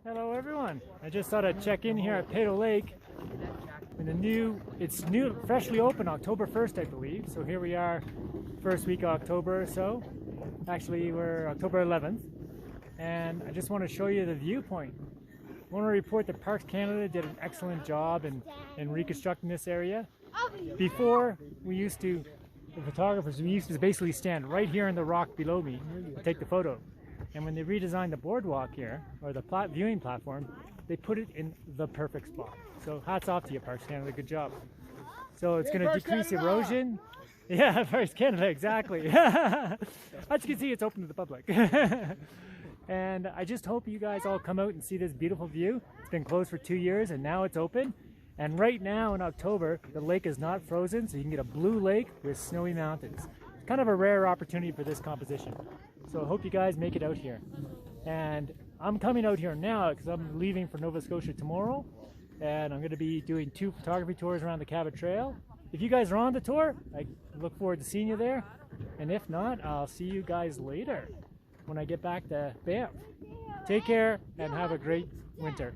Hello everyone. I just thought I'd check in here at Peyto Lake in it's freshly open October 1st, I believe. So here we are, first week of October or so. Actually, we're October 11th. And I just want to show you the viewpoint. I want to report that Parks Canada did an excellent job in reconstructing this area. Before, the photographers, we used to basically stand right here in the rock below me to take the photo. And when they redesigned the boardwalk here, or the viewing platform, they put it in the perfect spot. So hats off to you, Parks Canada, good job. So it's going to decrease erosion. Yeah, Parks Canada, exactly. As you can see, it's open to the public. And I just hope you guys all come out and see this beautiful view. It's been closed for 2 years and now it's open. And right now in October, the lake is not frozen, so you can get a blue lake with snowy mountains. Kind of a rare opportunity for this composition. So I hope you guys make it out here. And I'm coming out here now because I'm leaving for Nova Scotia tomorrow. And I'm going to be doing 2 photography tours around the Cabot Trail. If you guys are on the tour, I look forward to seeing you there. And if not, I'll see you guys later when I get back to Banff. Take care and have a great winter.